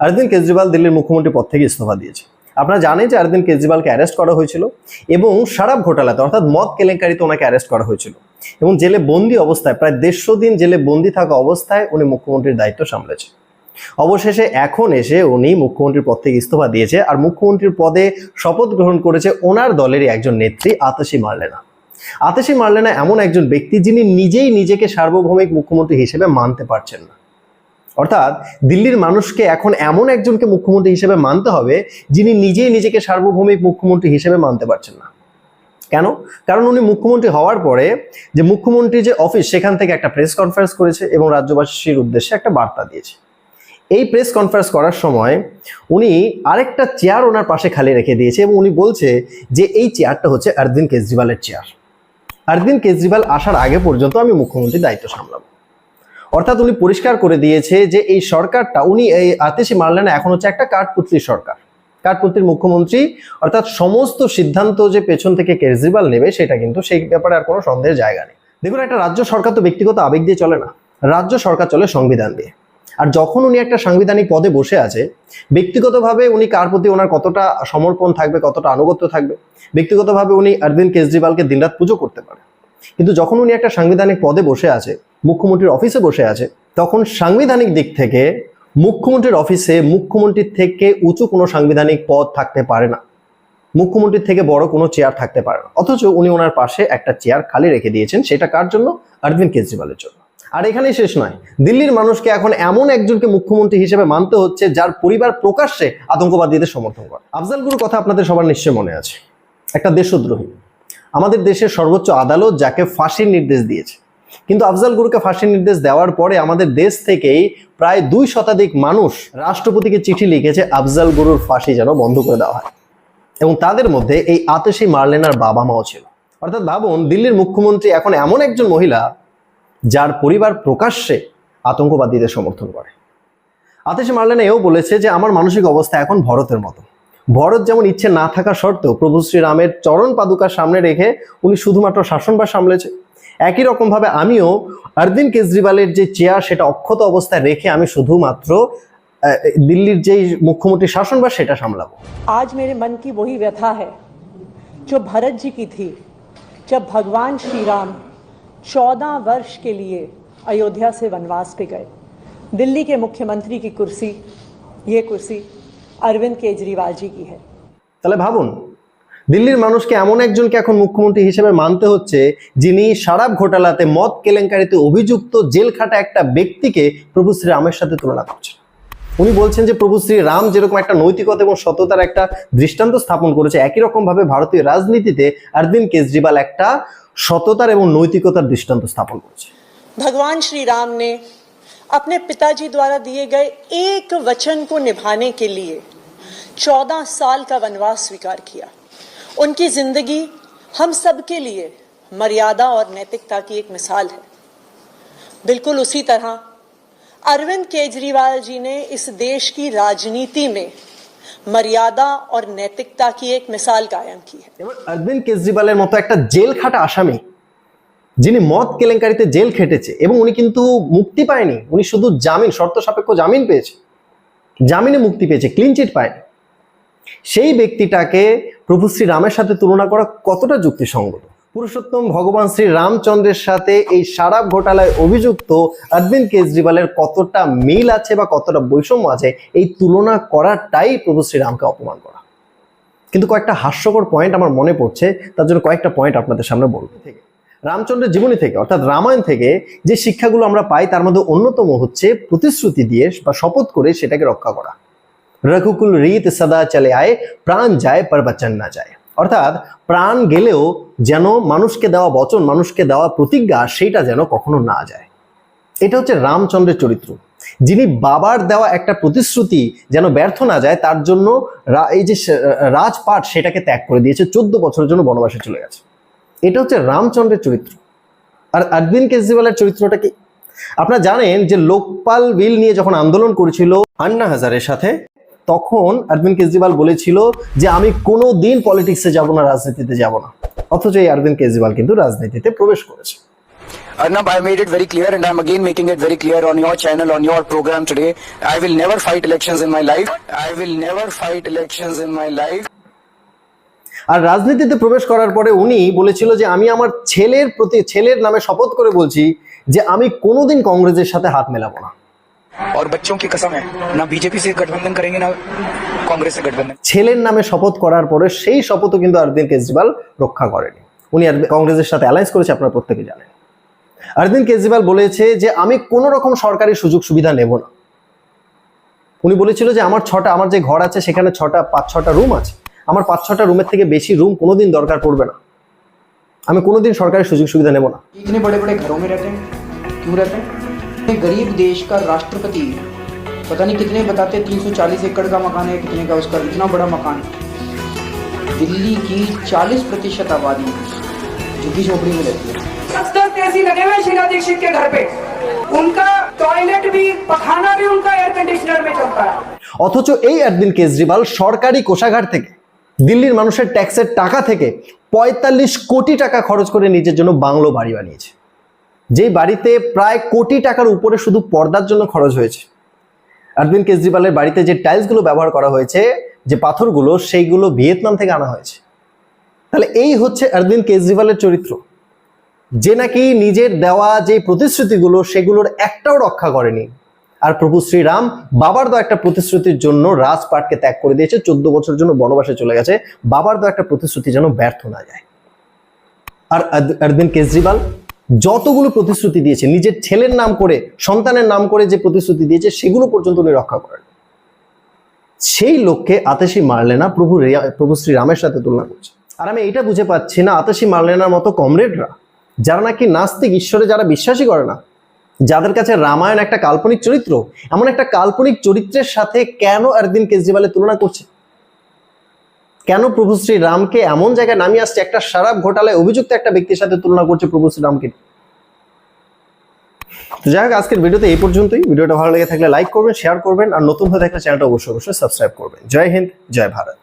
অরবিন্দ কেজরিওয়াল দিল্লির মুখ্যমন্ত্রী পদ থেকে ইস্তফা দিয়েছে। আপনারা জানেন যে অরবিন্দ কেজরিওয়ালকে অ্যারেস্ট করা হয়েছিল এবং শরাব ঘোটালাতে অর্থাৎ মদ কেলেঙ্কারিতে ওনাকে অ্যারেস্ট করা হয়েছিল এবং জেলে বন্দি অবস্থায় প্রায় 150 দিন জেলে বন্দি থাকা অবস্থায় উনি মুখ্যমন্ত্রীর দায়িত্ব সামলেছে। অবশেষে এখন এসে উনি মুখ্যমন্ত্রীর পদ থেকে ইস্তফা দিয়েছে আর মুখ্যমন্ত্রীর পদে শপথ গ্রহণ করেছে ওনার দলেরই একজন নেত্রী আতশী মার্লেনা। আতশী মার্লেনা এমন একজন ব্যক্তি যিনি নিজেই নিজেকে সার্বভৌমিক মুখ্যমন্ত্রী হিসেবে মানতে পারছেন না। অর্থাৎ দিল্লির মানুষকে এখন এমন একজনকে মুখ্যমন্ত্রী হিসেবে মানতে হবে যিনি নিজেই নিজেকে সার্বভৌমিক মুখ্যমন্ত্রী হিসেবে মানতে পারছেন না। কেন? কারণ উনি মুখ্যমন্ত্রী হওয়ার পরে যে মুখ্যমন্ত্রী যে অফিস সেখান থেকে একটা প্রেস কনফারেন্স করেছে এবং রাজ্যবাসীর উদ্দেশ্যে একটা বার্তা দিয়েছে। এই প্রেস কনফারেন্স করার সময় উনি আরেকটা চেয়ার ওনার পাশে খালি রেখে দিয়েছে এবং উনি বলছে যে এই চেয়ারটা হচ্ছে অরবিন্দ কেজরিওয়ালের চেয়ার। অরবিন্দ কেজরিওয়াল আসার আগে পর্যন্ত আমি মুখ্যমন্ত্রীর দায়িত্ব সামলাবো। অর্থাৎ উনি পরিষ্কার করে দিয়েছে যে এই সরকারটা এই আতশী মার্লেনা এখন হচ্ছে একটা কাঠপুতলির সরকার, কাঠপুতলির মুখ্যমন্ত্রী। অর্থাৎ সমস্ত সিদ্ধান্ত যে পেছন থেকে কেজরিওয়াল নেবে সেটা কিন্তু সেই ব্যাপারে আর কোনো সন্দেহের জায়গা নেই। দেখুন, একটা রাজ্য সরকার তো ব্যক্তিগত আবেগ দিয়ে চলে না, রাজ্য সরকার চলে সংবিধান দিয়ে। আর যখন উনি একটা সাংবিধানিক পদে বসে আছে, ব্যক্তিগতভাবে উনি কার প্রতি ওনার কতটা সমর্পণ থাকবে, কতটা আনুগত্য থাকবে, ব্যক্তিগতভাবে উনি অরবিন্দ কেজরিওয়ালকে দিনরাত পুজো করতে পারে। কিন্তু যখন উনি একটা সাংবিধানিক পদে বসে আছে, মুখ্যমন্ত্রীর অফিসে বসে আছে, তখন সাংবিধানিক দিক থেকে মুখ্যমন্ত্রীর অফিসে মুখ্যমন্ত্রীর থেকে উঁচু কোনো সাংবিধানিক পদ থাকতে পারে না, মুখ্যমন্ত্রীর থেকে বড় কোনো চেয়ার থাকতে পারে না। অথচ উনি ওনার পাশে একটা চেয়ার খালি রেখে দিয়েছেন। সেটা কার জন্য? অরবিন্দ কেজরিওয়ালের জন্য। আর এখানেই শেষ নয়, দিল্লির মানুষকে এখন এমন একজনকে মুখ্যমন্ত্রী হিসেবে মানতে হচ্ছে যার পরিবার প্রকাশ্যে আতঙ্কবাদীদের সমর্থন করে। আফজাল গুরুর কথা আপনাদের সবার নিশ্চয় মনে আছে, একটা দেশদ্রোহী। আমাদের দেশের সর্বোচ্চ আদালত যাকে ফাঁসির নির্দেশ দিয়েছে, কিন্তু আফজাল গুরুকে ফাঁসির নির্দেশ দেওয়ার পরে আমাদের দেশ থেকেই প্রায় 2 শতাধিক মানুষ রাষ্ট্রপতিকে চিঠি লিখেছে আফজাল গুরুর ফাঁসি যেন বন্ধ করে দেওয়া হয়। এবং তাদের মধ্যে এই আতশী মার্লেনার বাবা মাও ছিল। অর্থাৎ ভাবুন, দিল্লির মুখ্যমন্ত্রী এখন এমন একজন মহিলা যার পরিবার প্রকাশ্যে আতঙ্কবাদীদের সমর্থন করে। আতশী মার্লেনা এও বলেছে যে আমার মানসিক অবস্থা এখন ভরতের মতো। ভরত যেমন ইচ্ছে না থাকা সত্ত্বেও প্রভু শ্রীরামের চরণ পাদুকার সামনে রেখে উনি শুধুমাত্র শাসনভার সামলেছে, একই রকম ভাবে আমিও অরবিন্দ কেজরিওয়ালের যে চেয়ার সেটা অক্ষত অবস্থায় রেখে আমি শুধুমাত্র দিল্লির যে মুখ্যমন্ত্রী শাসনভার সেটা সামলাবো। आज मेरे मन की वही व्यथा है जो भरत जी की थी जब भगवान श्री राम 14 वर्ष के लिए अयोध्या से वनवास पे गए। दिल्ली के मुख्यमंत्री की कुर्सी, ये कुर्सी अरविंद केजरीवाल जी की है। তাহলে ভাবুন, দিল্লির মানুষকে এমন একজনকে এখন মুখ্যমন্ত্রী হিসেবে মানতে হচ্ছে যিনি শরাব ঘোটালাতে, মদ কেলেঙ্কারিতে অভিযুক্ত জেল খাটা একটা ব্যক্তিকে প্রভু শ্রীরামের সাথে তুলনা করছেন। উনি বলছেন যে প্রভু শ্রীরাম যেরকম একটা নৈতিকতা এবং সততার একটা দৃষ্টান্ত স্থাপন করেছে, একই রকম ভাবে ভারতীয় রাজনীতিতে অরবিন্দ কেজরিওয়াল একটা সততার এবং নৈতিকতার দৃষ্টান্ত স্থাপন করেছে। भगवान श्री राम ने अपने पिताजी द्वारा दिए गए एक वचन को निभाने के लिए 14 साल का वनवास स्वीकार किया। उनकी जिंदगी हम सबके लिए मर्यादा और नैतिकता की एक मिसाल है। बिल्कुल उसी तरह अरविंद केजरीवाल जी ने इस देश की राजनीति में मर्यादा और नैतिकता की एक मिसाल कायम की है। অরবিন্দ কেজরিওয়ালের মতো একটা জেল খাটা আসামি যিনি মদ কেলেঙ্কারিতে জেল খেটেছে এবং উনি কিন্তু মুক্তি পায়নি, উনি শুধু জামিন, শর্ত সাপেক্ষ জামিন পেয়েছে, জামিনে মুক্তি পেয়েছে, ক্লিন চিট পায়নি। সেই ব্যক্তিটাকে প্রভু শ্রীরামের সাথে তুলনা করা কতটা যুক্তিসঙ্গত? পুরুষোত্তম ভগবান শ্রী রামচন্দ্রের সাথে এই শরাব ঘোটালায় অভিযুক্ত অরবিন্দ কেজরিওয়ালের কতটা মিল আছে বা কতটা বৈষম্য আছে, এই তুলনা করাটাই প্রভু শ্রীরামকে অপমান করা। কিন্তু কয়েকটা হাস্যকর পয়েন্ট আমার মনে পড়ছে, তার জন্য কয়েকটা পয়েন্ট আপনাদের সামনে বলবো। থেকে রামচন্দ্রের জীবনী থেকে অর্থাৎ রামায়ণ থেকে যে শিক্ষাগুলো আমরা পাই তার মধ্যে অন্যতম হচ্ছে প্রতিশ্রুতি দিয়ে বা শপথ করে সেটাকে রক্ষা করা। রঘুকুল রীত সদা চলে আয়, প্রাণ যায় পর বচন না যায়। অর্থাৎ প্রাণ গেলেও যেন মানুষকে দেওয়া বচন, মানুষকে দেওয়া প্রতিজ্ঞা সেইটা যেন কখনো না যায়। এটা হচ্ছে রামচন্দ্রের চরিত্র, যিনি বাবার দেওয়া একটা প্রতিশ্রুতি যেন ব্যর্থ না যায় তার জন্য এই যে রাজপাট সেটাকে ত্যাগ করে দিয়েছে, 14 বছরের জন্য বনবাসে চলে গেছে। এটা হচ্ছে রামচন্দ্রের চরিত্র। আর অরবিন্দ কেজরিওয়ালের চরিত্রটা কি? আপনারা জানেন যে লোকপাল বিল নিয়ে যখন আন্দোলন করেছিল আন্না হাজারের সাথে, তখন অরবিন্দ কেজরিওয়াল বলেছিল যে আমি কোনো দিন পলিটিক্সে যাব না, রাজনীতিতে যাব না। অথচ এই অরবিন্দ কেজরিওয়াল কিন্তু রাজনীতিতে প্রবেশ করেছে। Arnab, I made it very clear, and I'm again making it very clear on your channel, on your program today. I will never fight elections in my life. I will never fight elections in my life. আর রাজনীতিতে প্রবেশ করার পরে উনি বলেছিল যে আমি আমার ছেলের নামে শপথ করে বলছি যে আমি কোনোদিন কংগ্রেসের সাথে হাত মেলাবো না। और बच्चों की कसम है, ना बीजेपी से गठबंधन करेंगे, ना कांग्रेस से गठबंधन। ছেলের নামে শপথ করার পরে সেই শপথও কিন্তু অরবিন্দ কেজরিওয়াল রক্ষা করেনি। উনি কংগ্রেসের সাথে অ্যালায়েন্স করেছে, আপনারা প্রত্যেকে জানেন। অরবিন্দ কেজরিওয়াল বলেছে যে আমি কোনো রকম সরকারি সুযোগ সুবিধা নেব না। উনি বলেছিল যে আমার যে ঘর আছে সেখানে 5-6টা রুম আছে, আমার 5-6টা রুমের থেকে বেশি রুম কোনোদিন দরকার পড়বে না, আমি কোনোদিন সরকারি সুযোগ সুবিধা নেব না। इतने बड़े बड़े घरों में रहते हैं, क्यों रहते हैं? गरीब देश का राष्ट्रपति पता नहीं कितने बताते 340 एकड़ का मकान है, कितने का उसका इतना बड़ा मकान। दिल्ली की 40% आबादी झुग्गी झोपड़ी में रहती है। 70 एसी लगे हुए शीला दीक्षित के घर पे, उनका टॉयलेट भी पखाना भी उनका एयर कंडीशनर में चलता है। অথচ এই অরবিন্দ কেজরিওয়াল সরকারি কোষাগার থেকে, দিল্লির মানুষের ট্যাক্সের টাকা থেকে 45 কোটি টাকা খরচ করে নিজের জন্য বাংলো বাড়ি বানিয়েছে, যেই বাড়িতে প্রায় কোটি টাকার উপরে শুধু পর্দার জন্য খরচ হয়েছে। অরবিন্দ কেজরিওয়ালের বাড়িতে যে টাইলসগুলো ব্যবহার করা হয়েছে, যে পাথরগুলো, সেইগুলো ভিয়েতনাম থেকে আনা হয়েছে। তাহলে এই হচ্ছে অরবিন্দ কেজরিওয়ালের চরিত্র, যে নাকি নিজের দেওয়া যে প্রতিশ্রুতিগুলো সেগুলোর একটাও রক্ষা করেনি। আর প্রভু শ্রীরাম বাবার দেওয়া একটা প্রতিশ্রুতির জন্য রাজপাটকে ত্যাগ করে দিয়েছে, 14 বছরের জন্য বনবাসে চলে গেছে, বাবার দেওয়া একটা প্রতিশ্রুতি যেন ব্যর্থ না যায়। আর অরবিন্দ কেজরিওয়াল যতগুলো প্রতিশ্রুতি দিয়েছে, নিজের ছেলের নাম করে, সন্তানের নাম করে যে প্রতিশ্রুতি দিয়েছে সেগুলো পর্যন্ত উনি রক্ষা করেন। সেই লোককে আতিশি মার্লেনা প্রভু শ্রীরামের সাথে তুলনা করছে। আর আমি এটা বুঝে পাচ্ছি না, আতিশি মার্লেনার মতো কমরেডরা, যারা নাকি নাস্তিক, ঈশ্বরে যারা বিশ্বাসই করে না, যাদের কাছে রামায়ণ একটা কাল্পনিক চরিত্র, এমন একটা কাল্পনিক চরিত্রের সাথে কেন অরবিন্দ কেজরিওয়ালের তুলনা করছে? কেন প্রভু শ্রীরামকে এমন জায়গায় নামিয়ে আসছে, একটা শরাব ঘোটালায় অভিযুক্ত একটা ব্যক্তির সাথে তুলনা করছে প্রভু শ্রীরামকে? তো যাই হোক, আজকের ভিডিওতে এই পর্যন্তই। ভিডিওটা ভালো লেগে থাকলে লাইক করবেন, শেয়ার করবেন, আর নতুন হয়ে থাকলে চ্যানেলটা অবশ্যই সাবস্ক্রাইব করবেন। জয় হিন্দ, জয় ভারত।